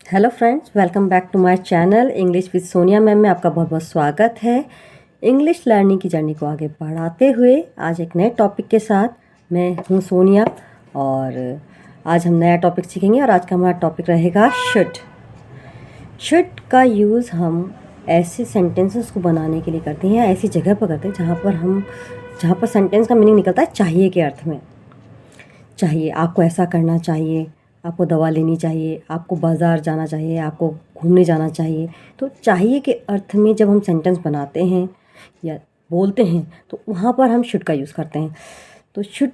Hello friends, welcome back to my channel English with Sonia ma'am में आपका बहुत बहुत स्वागत है। इंग्लिश लर्निंग की जर्नी को आगे बढ़ाते हुए आज एक नए टॉपिक के साथ मैं हूँ सोनिया और आज हम नया टॉपिक सीखेंगे और आज का हमारा टॉपिक रहेगा शुड। शुड का यूज़ हम ऐसे सेंटेंसेस को बनाने के लिए करते हैं, ऐसी जगह पर करते हैं जहाँ पर सेंटेंस का मीनिंग निकलता है चाहिए के अर्थ में। चाहिए, आपको ऐसा करना चाहिए, आपको दवा लेनी चाहिए, आपको बाज़ार जाना चाहिए, आपको घूमने जाना चाहिए। तो चाहिए के अर्थ में जब हम सेंटेंस बनाते हैं या बोलते हैं तो वहाँ पर हम शुड का यूज़ करते हैं। तो शुड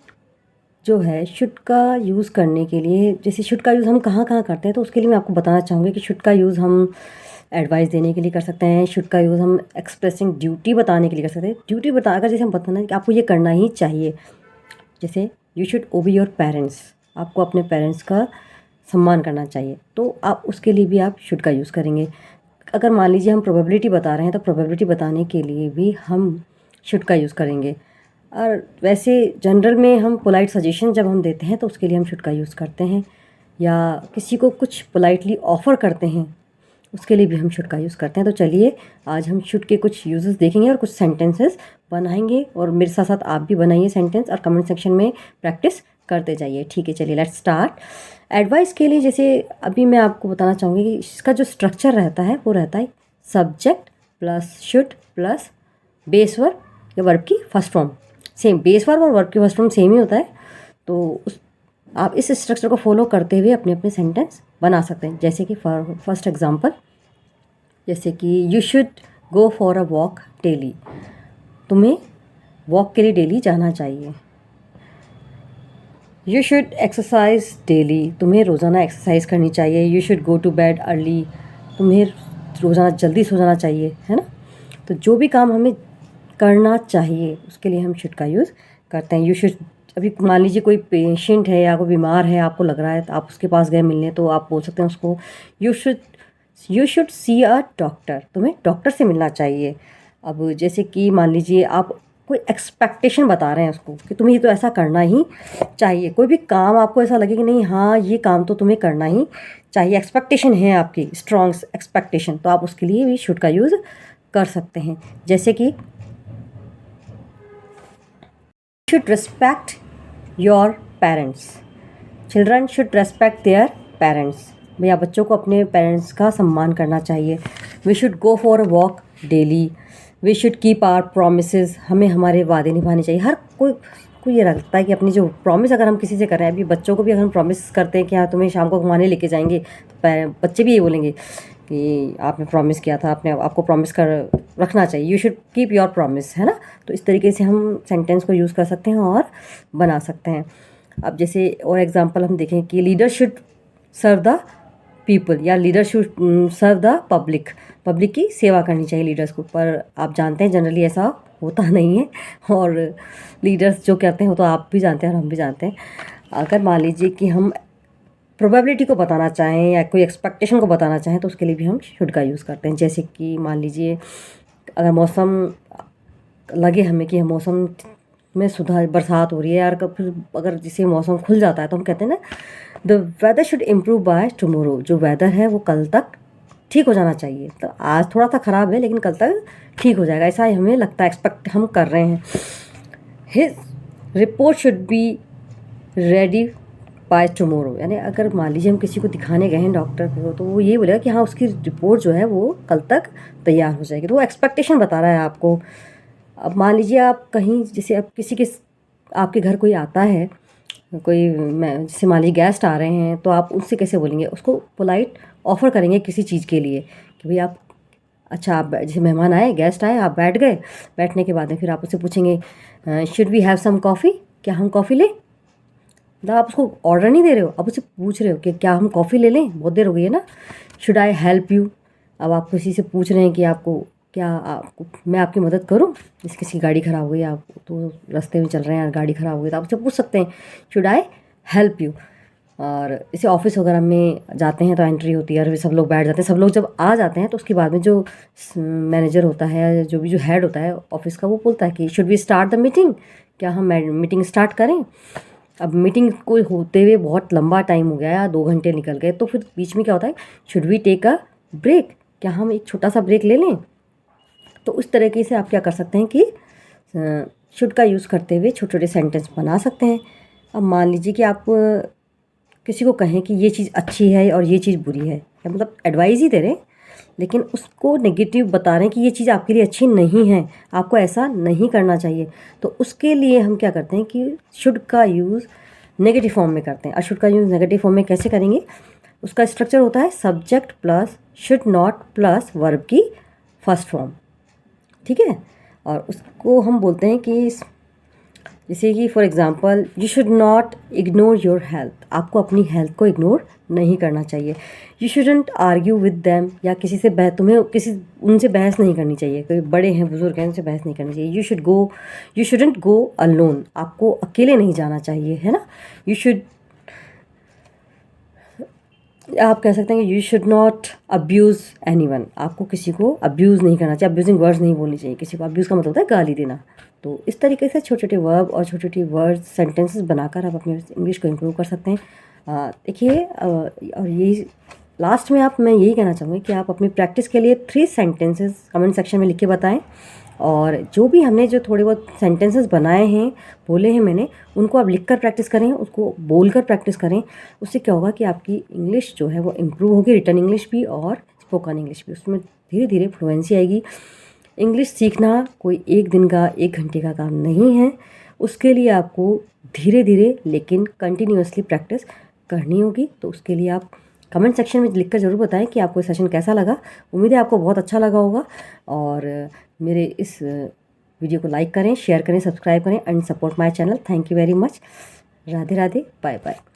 जो है, शुड का यूज़ करने के लिए, जैसे शुड का यूज़ हम कहाँ कहाँ करते हैं तो उसके लिए मैं आपको बताना चाहूँगी कि शुड का यूज़ हम एडवाइस देने के लिए कर सकते हैं। शुड का यूज़ हम एक्सप्रेसिंग ड्यूटी बताने के लिए कर सकते हैं। ड्यूटी बता अगर जैसे हम बताना है कि आपको ये करना ही चाहिए, जैसे यू शुड ओबे योर पेरेंट्स, आपको अपने पेरेंट्स का सम्मान करना चाहिए, तो आप उसके लिए भी आप शुड का यूज़ करेंगे। अगर मान लीजिए हम प्रोबेबिलिटी बता रहे हैं तो प्रोबेबिलिटी बताने के लिए भी हम शुड का यूज़ करेंगे। और वैसे जनरल में हम पोलाइट सजेशन जब हम देते हैं तो उसके लिए हम शुड का यूज़ करते हैं, या किसी को कुछ पोलाइटली ऑफ़र करते हैं उसके लिए भी हम शुड का यूज़ करते हैं। तो चलिए आज हम शुड के कुछ यूजेस देखेंगे और कुछ सेंटेंसेस बनाएंगे, और मेरे साथ साथ आप भी बनाइए सेंटेंस और कमेंट सेक्शन में प्रैक्टिस करते जाइए। ठीक है, चलिए लेट्स स्टार्ट। एडवाइस के लिए जैसे अभी मैं आपको बताना चाहूँगी कि इसका जो स्ट्रक्चर रहता है वो रहता है subject plus should plus base verb या वर्ब की first form. Same base verb और वर्ब की फर्स्ट फॉर्म सेम ही होता है। तो आप इस स्ट्रक्चर को फॉलो करते हुए अपने अपने सेंटेंस बना सकते हैं। जैसे कि फर्स्ट एग्जांपल, जैसे कि you should go for a walk daily, तुम्हें वॉक के लिए डेली जाना चाहिए। यू शुड एक्सरसाइज डेली, तुम्हें रोज़ाना एक्सरसाइज करनी चाहिए। You should go to bed early, तुम्हें रोज़ाना जल्दी सो जाना चाहिए, है ना। तो जो भी काम हमें करना चाहिए उसके लिए हम शुड का यूज़ करते हैं। यू शुड, अभी मान लीजिए कोई पेशेंट है या कोई बीमार है, आपको लग रहा है तो आप उसके पास गए मिलने, तो आप बोल सकते हैं उसको you should see a doctor, तुम्हें डॉक्टर से मिलना चाहिए। अब जैसे कि मान लीजिए आप कोई एक्सपेक्टेशन बता रहे हैं उसको कि तुम्हें ये तो ऐसा करना ही चाहिए। कोई भी काम आपको ऐसा लगे कि नहीं, हाँ ये काम तो तुम्हें करना ही चाहिए, एक्सपेक्टेशन है आपकी, स्ट्रॉन्ग एक्सपेक्टेशन, तो आप उसके लिए भी शुड का यूज़ कर सकते हैं। जैसे कि should respect your parents, children should respect their parents, भैया बच्चों को अपने पेरेंट्स का सम्मान करना चाहिए। we should go for a walk daily, we should keep our promises, हमें हमारे वादे निभाने चाहिए। हर कोई को ये लगता है कि अपनी जो प्रॉमिस अगर हम किसी से कर रहे हैं, अभी बच्चों को भी अगर हम प्रॉमिस करते हैं कि हाँ तुम्हें शाम को घुमाने लेके जाएंगे, तो बच्चे भी ये बोलेंगे कि आपने प्रॉमिस किया था, आपको प्रॉमिस कर रखना चाहिए, you should keep your promise, है ना। तो इस तरीके से हम सेंटेंस को यूज़ कर सकते हैं और बना सकते हैं। अब जैसे और एग्जांपल हम देखें कि leader should serve the people, या leader should serve the public, public की सेवा करनी चाहिए लीडर्स को। पर आप जानते हैं जनरली ऐसा होता नहीं है, और लीडर्स जो कहते हैं वो तो आप भी जानते हैं और हम भी जानते हैं। अगर मान लीजिए कि हम प्रोबेबिलिटी को बताना चाहें या कोई एक्सपेक्टेशन को बताना चाहें तो उसके लिए भी हम शुड का यूज़ करते हैं। जैसे कि मान लीजिए अगर मौसम लगे हमें कि मौसम में सुधार, बरसात हो रही है यार, फिर अगर जैसे मौसम खुल जाता है तो हम कहते हैं ना, the weather should improve by tomorrow, जो वेदर है वो कल तक ठीक हो जाना चाहिए। तो आज थोड़ा सा ख़राब है लेकिन कल तक ठीक हो जाएगा, ऐसा हमें लगता है, एक्सपेक्ट हम कर रहे हैं। His report should be ready by tomorrow, यानी अगर मान लीजिए हम किसी को दिखाने गए हैं डॉक्टर को, तो वो ये बोलेगा कि हाँ उसकी रिपोर्ट जो है वो कल तक तैयार हो जाएगी, तो वो एक्सपेक्टेशन बता रहा है आपको। अब मान लीजिए आप कहीं, जैसे अब किसी के आपके घर कोई आता है, कोई जैसे मान लीजिए गेस्ट आ रहे हैं, तो आप उससे कैसे बोलेंगे, उसको पोलाइट ऑफ़र करेंगे किसी चीज़ के लिए कि भाई आप, अच्छा आप जैसे मेहमान आए, गेस्ट आए, आप बैठ गए, बैठने के बाद में फिर आप उससे पूछेंगे should we have some coffee, क्या हम कॉफ़ी लें। मतलब आप उसको ऑर्डर नहीं दे रहे हो, आप उससे पूछ रहे हो कि क्या हम कॉफ़ी ले लें, बहुत देर हो गई है ना। शुड आई हेल्प यू, अब आप किसी से पूछ रहे हैं कि आपको क्या, आपको मैं आपकी मदद करूं, जैसे किसी की गाड़ी ख़राब हो गई, आप तो रास्ते में चल रहे हैं, गाड़ी ख़राब हो गई, तो आप उससे पूछ सकते हैं शुड आई हेल्प यू। और इसे ऑफिस वगैरह में जाते हैं तो एंट्री होती है और सब लोग बैठ जाते हैं, सब लोग जब आ जाते हैं तो उसके बाद में जो मैनेजर होता है, जो हेड होता है ऑफिस का, वो बोलता है कि should we start the meeting, क्या हम मीटिंग स्टार्ट करें। अब मीटिंग को होते हुए बहुत लंबा टाइम हो गया, 2 घंटे निकल गए, तो फिर बीच में क्या होता है, should we take a break, क्या हम एक छोटा सा ब्रेक ले लें। तो उस तरीके से आप क्या कर सकते हैं कि शुड का यूज़ करते हुए छोटे छोटे सेंटेंस बना सकते हैं। अब मान लीजिए कि आप किसी को कहें कि ये चीज़ अच्छी है और ये चीज़ बुरी है, या मतलब एडवाइस ही दे रहे हैं, लेकिन उसको नेगेटिव बता रहे हैं कि ये चीज़ आपके लिए अच्छी नहीं है, आपको ऐसा नहीं करना चाहिए। तो उसके लिए हम क्या करते हैं कि शुड का यूज़ नेगेटिव फॉर्म में करते हैं। और शुड का यूज़ नेगेटिव फॉर्म में कैसे करेंगे, उसका स्ट्रक्चर होता है subject plus should not plus verb की फर्स्ट फॉर्म, ठीक है। और उसको हम बोलते हैं कि जैसे कि for example you should not ignore your health, आपको अपनी हेल्थ को इग्नोर नहीं करना चाहिए। You shouldn't argue with them, या किसी से तुम्हें उनसे बहस नहीं करनी चाहिए, कोई बड़े हैं बुजुर्ग हैं उनसे बहस नहीं करनी चाहिए। यू शुडंट गो अलोन, आपको अकेले नहीं जाना चाहिए, है ना। आप कह सकते हैं कि you should not abuse anyone, आपको किसी को अब्यूज़ नहीं करना चाहिए, अब्यूजिंग वर्ड्स नहीं बोलनी चाहिए किसी को। अब्यूज़ का मतलब होता है गाली देना। तो इस तरीके से छोटे छोटे वर्ब और छोटे छोटे वर्ड्स सेंटेंसेस बनाकर आप अपने इंग्लिश को इम्प्रूव कर सकते हैं। देखिए और यही लास्ट में मैं यही कहना चाहूँगी कि आप अपनी प्रैक्टिस के लिए 3 सेंटेंसेस कमेंट सेक्शन में लिख के बताएं। और जो भी हमने जो थोड़े बहुत सेंटेंसेस बनाए हैं, बोले हैं मैंने, उनको आप लिख कर प्रैक्टिस करें, उसको बोल कर प्रैक्टिस करें। उससे क्या होगा कि आपकी इंग्लिश जो है वो इम्प्रूव होगी, रिटन इंग्लिश भी और स्पोकन इंग्लिश भी, उसमें धीरे धीरे फ्लुएंसी आएगी। इंग्लिश सीखना कोई एक दिन का 1 घंटे का काम नहीं है, उसके लिए आपको धीरे धीरे लेकिन कंटिन्यूअसली प्रैक्टिस करनी होगी। तो उसके लिए आप कमेंट सेक्शन में लिखकर ज़रूर बताएं कि आपको सेशन कैसा लगा। उम्मीद है आपको बहुत अच्छा लगा होगा। और मेरे इस वीडियो को लाइक करें, शेयर करें, सब्सक्राइब करें and support my channel. Thank you very much. Radhe Radhe, bye bye.